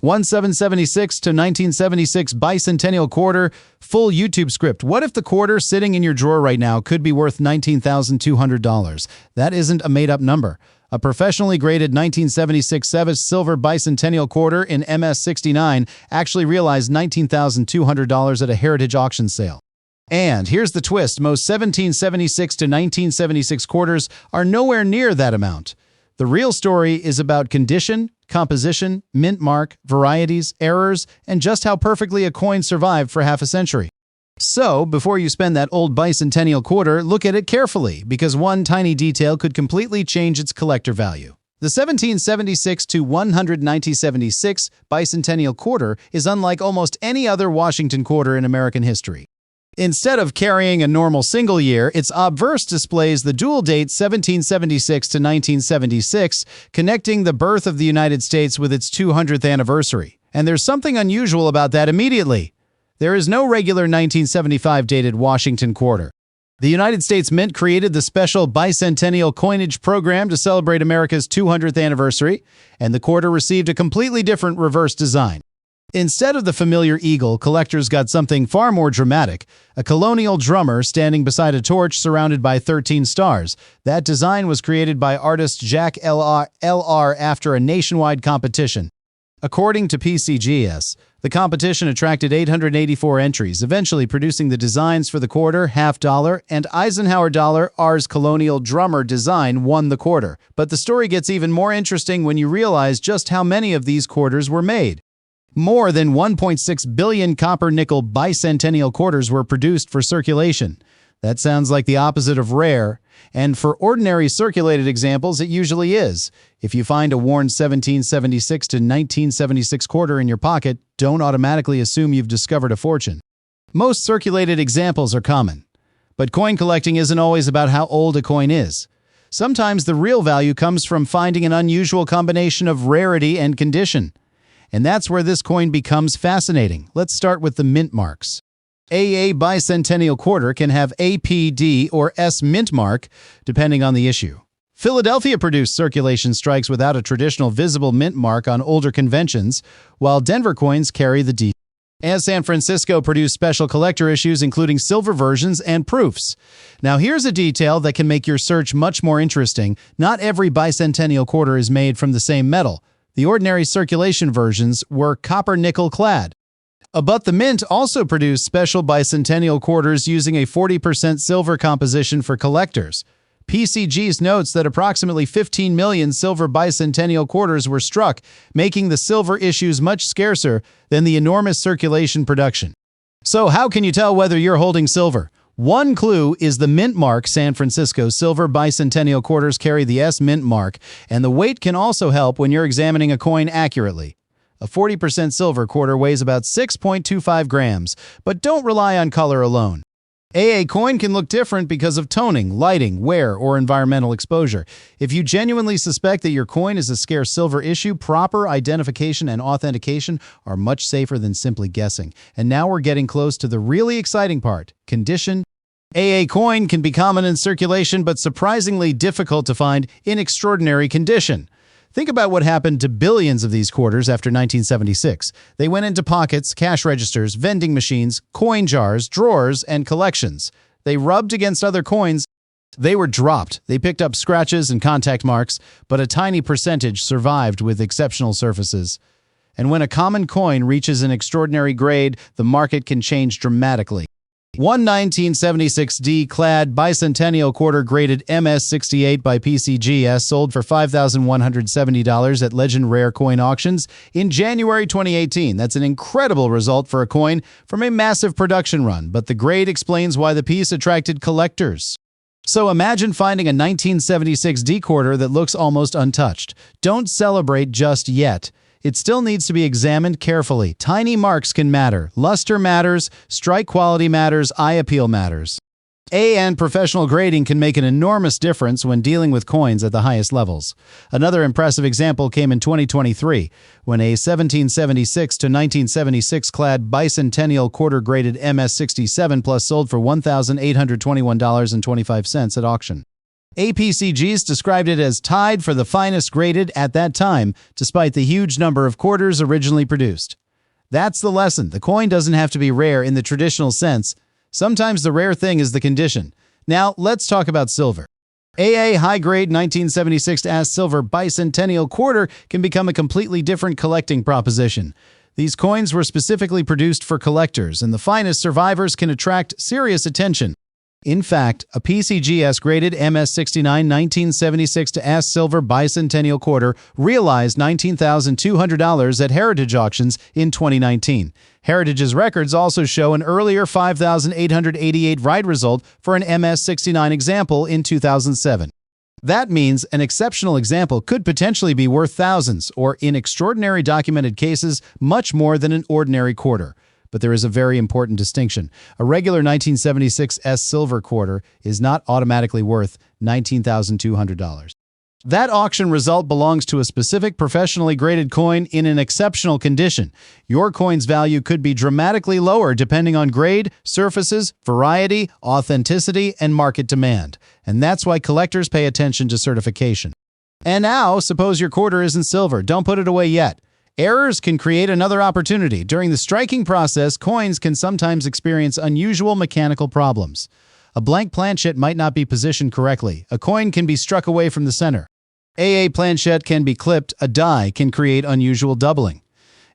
1776 to 1976 Bicentennial Quarter, full YouTube script. What if the quarter sitting in your drawer right now could be worth $19,200? That isn't a made-up number. A professionally graded 1976 Sevis Silver Bicentennial Quarter in MS69 actually realized $19,200 at a heritage auction sale. And here's the twist. Most 1776 to 1976 quarters are nowhere near that amount. The real story is about condition, composition, mint mark, varieties, errors, and just how perfectly a coin survived for half a century. So, before you spend that old bicentennial quarter, look at it carefully, because one tiny detail could completely change its collector value. The 1776 to 1976 bicentennial quarter is unlike almost any other Washington quarter in American history. Instead of carrying a normal single year, its obverse displays the dual date 1776 to 1976, connecting the birth of the United States with its 200th anniversary. And there's something unusual about that immediately. There is no regular 1975 dated Washington quarter. The United States Mint created the special bicentennial coinage program to celebrate America's 200th anniversary, and the quarter received a completely different reverse design. Instead of the familiar eagle, collectors got something far more dramatic, a colonial drummer standing beside a torch surrounded by 13 stars. That design was created by artist Jack L.R. after a nationwide competition. According to PCGS, the competition attracted 884 entries, eventually producing the designs for the quarter, half dollar, and Eisenhower dollar. R's colonial drummer design won the quarter. But the story gets even more interesting when you realize just how many of these quarters were made. More than 1.6 billion copper-nickel bicentennial quarters were produced for circulation. That sounds like the opposite of rare, and for ordinary circulated examples it usually is. If you find a worn 1776 to 1976 quarter in your pocket, don't automatically assume you've discovered a fortune. Most circulated examples are common, but coin collecting isn't always about how old a coin is. Sometimes the real value comes from finding an unusual combination of rarity and condition. And that's where this coin becomes fascinating. Let's start with the mint marks. A bicentennial quarter can have APD or S mint mark, depending on the issue. Philadelphia produced circulation strikes without a traditional visible mint mark on older conventions, while Denver coins carry the D. As San Francisco produced special collector issues, including silver versions and proofs. Now here's a detail that can make your search much more interesting. Not every bicentennial quarter is made from the same metal. The ordinary circulation versions were copper-nickel clad. But the Mint also produced special bicentennial quarters using a 40% silver composition for collectors. PCG's notes that approximately 15 million silver bicentennial quarters were struck, making the silver issues much scarcer than the enormous circulation production. So how can you tell whether you're holding silver? One clue is the mint mark. San Francisco silver bicentennial quarters carry the S mint mark, and the weight can also help when you're examining a coin accurately. A 40% silver quarter weighs about 6.25 grams, but don't rely on color alone. A coin can look different because of toning, lighting, wear, or environmental exposure. If you genuinely suspect that your coin is a scarce silver issue, proper identification and authentication are much safer than simply guessing. And now we're getting close to the really exciting part: condition. A coin can be common in circulation, but surprisingly difficult to find in extraordinary condition. Think about what happened to billions of these quarters after 1976. They went into pockets, cash registers, vending machines, coin jars, drawers, and collections. They rubbed against other coins. They were dropped. They picked up scratches and contact marks, but a tiny percentage survived with exceptional surfaces. And when a common coin reaches an extraordinary grade, the market can change dramatically. One 1976D clad bicentennial quarter graded MS68 by PCGS sold for $5,170 at Legend Rare Coin Auctions in January 2018. That's an incredible result for a coin from a massive production run, but the grade explains why the piece attracted collectors. So imagine finding a 1976D quarter that looks almost untouched. Don't celebrate just yet. It still needs to be examined carefully. Tiny marks can matter. Luster matters. Strike quality matters. Eye appeal matters. And professional grading can make an enormous difference when dealing with coins at the highest levels. Another impressive example came in 2023, when a 1776 to 1976 clad bicentennial quarter graded MS67 Plus sold for $1,821.25 at auction. APCGs described it as tied for the finest graded at that time, despite the huge number of quarters originally produced. That's the lesson. The coin doesn't have to be rare in the traditional sense. Sometimes the rare thing is the condition. Now, let's talk about silver. AA high-grade 1976 silver Bicentennial Quarter can become a completely different collecting proposition. These coins were specifically produced for collectors, and the finest survivors can attract serious attention. In fact, a PCGS-graded MS69 1976 silver Bicentennial Quarter realized $19,200 at Heritage auctions in 2019. Heritage's records also show an earlier $5,888 ride result for an MS69 example in 2007. That means an exceptional example could potentially be worth thousands, or in extraordinary documented cases, much more than an ordinary quarter. But there is a very important distinction. A regular 1976 silver quarter is not automatically worth $19,200. That auction result belongs to a specific professionally graded coin in an exceptional condition. Your coin's value could be dramatically lower depending on grade, surfaces, variety, authenticity, and market demand. And that's why collectors pay attention to certification. And now, suppose your quarter isn't silver. Don't put it away yet. Errors can create another opportunity. During the striking process, coins can sometimes experience unusual mechanical problems. A blank planchet might not be positioned correctly. A coin can be struck away from the center. AA planchet can be clipped. A die can create unusual doubling.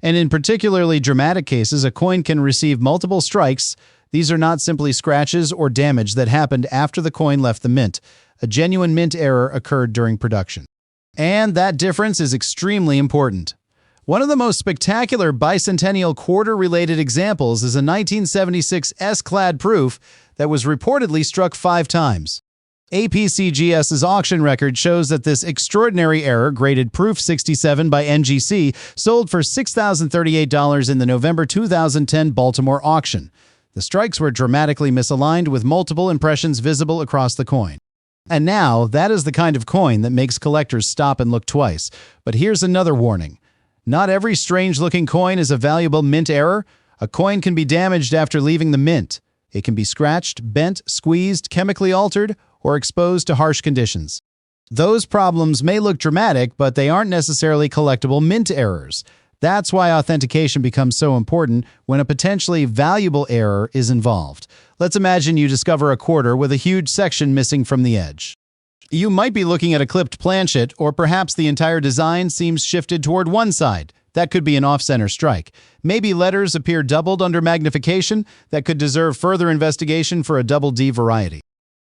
And in particularly dramatic cases, a coin can receive multiple strikes. These are not simply scratches or damage that happened after the coin left the mint. A genuine mint error occurred during production. And that difference is extremely important. One of the most spectacular Bicentennial Quarter-related examples is a 1976 S-clad proof that was reportedly struck 5 times. APCGS's auction record shows that this extraordinary error, graded Proof 67 by NGC, sold for $6,038 in the November 2010 Baltimore auction. The strikes were dramatically misaligned with multiple impressions visible across the coin. And now, that is the kind of coin that makes collectors stop and look twice. But here's another warning. Not every strange-looking coin is a valuable mint error. A coin can be damaged after leaving the mint. It can be scratched, bent, squeezed, chemically altered, or exposed to harsh conditions. Those problems may look dramatic, but they aren't necessarily collectible mint errors. That's why authentication becomes so important when a potentially valuable error is involved. Let's imagine you discover a quarter with a huge section missing from the edge. You might be looking at a clipped planchet, or perhaps the entire design seems shifted toward one side. That could be an off-center strike. Maybe letters appear doubled under magnification. That could deserve further investigation for a double D variety.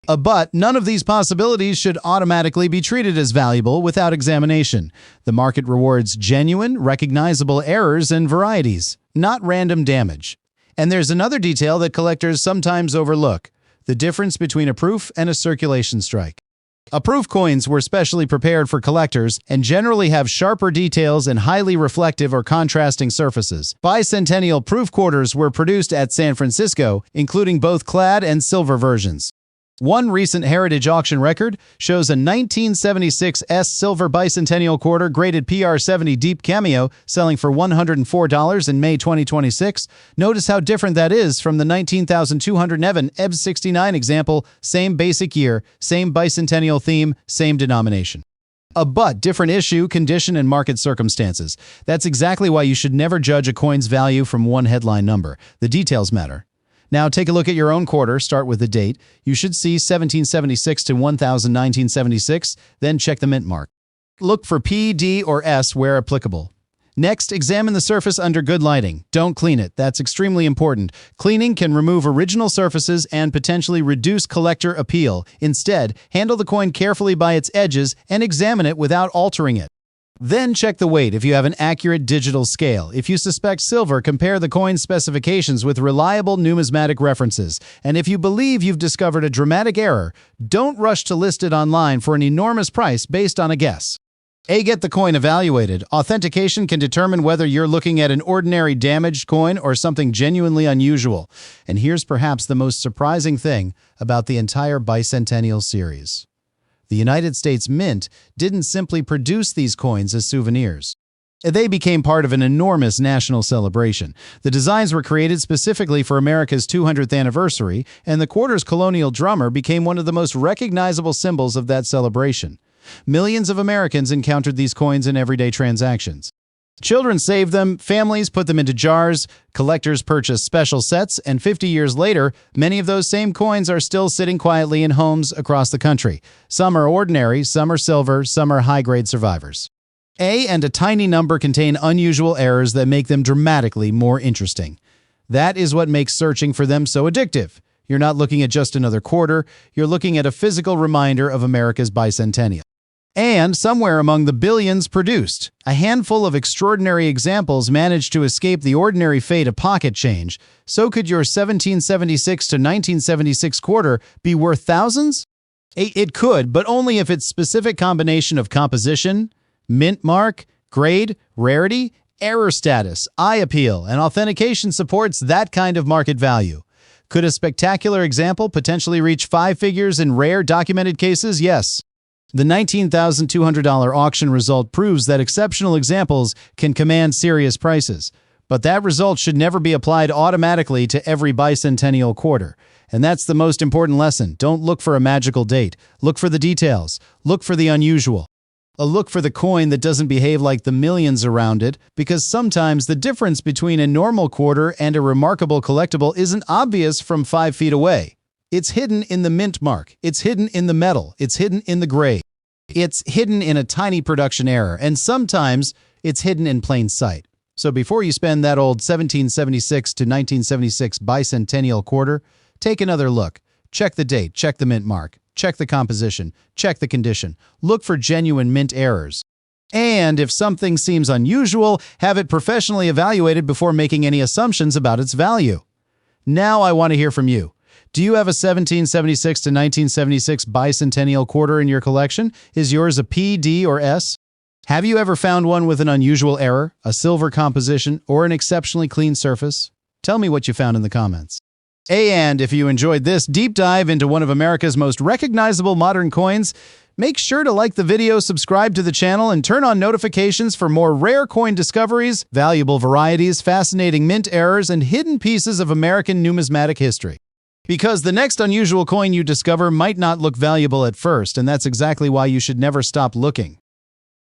But none of these possibilities should automatically be treated as valuable without examination. The market rewards genuine, recognizable errors and varieties, not random damage. And there's another detail that collectors sometimes overlook: the difference between a proof and a circulation strike. Proof coins were specially prepared for collectors and generally have sharper details and highly reflective or contrasting surfaces. Bicentennial proof quarters were produced at San Francisco, including both clad and silver versions. One recent Heritage auction record shows a 1976 silver Bicentennial Quarter graded PR70 Deep Cameo selling for $104 in May 2026. Notice how different that is from the $19,211 EBS69 example, same basic year, same bicentennial theme, same denomination. But different issue, condition, and market circumstances. That's exactly why you should never judge a coin's value from one headline number. The details matter. Now take a look at your own quarter. Start with the date. You should see 1776 to 1976, then check the mint mark. Look for P, D, or S where applicable. Next, examine the surface under good lighting. Don't clean it. That's extremely important. Cleaning can remove original surfaces and potentially reduce collector appeal. Instead, handle the coin carefully by its edges and examine it without altering it. Then check the weight if you have an accurate digital scale. If you suspect silver, compare the coin's specifications with reliable numismatic references. And if you believe you've discovered a dramatic error, don't rush to list it online for an enormous price based on a guess. Get the coin evaluated. Authentication can determine whether you're looking at an ordinary damaged coin or something genuinely unusual. And here's perhaps the most surprising thing about the entire Bicentennial series. The United States Mint didn't simply produce these coins as souvenirs. They became part of an enormous national celebration. The designs were created specifically for America's 200th anniversary, and the quarter's colonial drummer became one of the most recognizable symbols of that celebration. Millions of Americans encountered these coins in everyday transactions. Children saved them, families put them into jars, collectors purchased special sets, and 50 years later, many of those same coins are still sitting quietly in homes across the country. Some are ordinary, some are silver, some are high-grade survivors. A and a tiny number contain unusual errors that make them dramatically more interesting. That is what makes searching for them so addictive. You're not looking at just another quarter, you're looking at a physical reminder of America's bicentennial. And somewhere among the billions produced, a handful of extraordinary examples managed to escape the ordinary fate of pocket change. So could your 1776 to 1976 quarter be worth thousands? It could, but only if its specific combination of composition, mint mark, grade, rarity, error status, eye appeal, and authentication supports that kind of market value. Could a spectacular example potentially reach 5 figures in rare documented cases? Yes. The $19,200 auction result proves that exceptional examples can command serious prices. But that result should never be applied automatically to every bicentennial quarter. And that's the most important lesson. Don't look for a magical date. Look for the details. Look for the unusual. Look for the coin that doesn't behave like the millions around it, because sometimes the difference between a normal quarter and a remarkable collectible isn't obvious from 5 feet away. It's hidden in the mint mark. It's hidden in the metal. It's hidden in the gray. It's hidden in a tiny production error, and sometimes it's hidden in plain sight. So before you spend that old 1776 to 1976 bicentennial quarter, take another look. Check the date, check the mint mark, check the composition, check the condition. Look for genuine mint errors. And if something seems unusual, have it professionally evaluated before making any assumptions about its value. Now I want to hear from you. Do you have a 1776 to 1976 bicentennial quarter in your collection? Is yours a P, D, or S? Have you ever found one with an unusual error, a silver composition, or an exceptionally clean surface? Tell me what you found in the comments. And if you enjoyed this deep dive into one of America's most recognizable modern coins, make sure to like the video, subscribe to the channel, and turn on notifications for more rare coin discoveries, valuable varieties, fascinating mint errors, and hidden pieces of American numismatic history. Because the next unusual coin you discover might not look valuable at first, and that's exactly why you should never stop looking.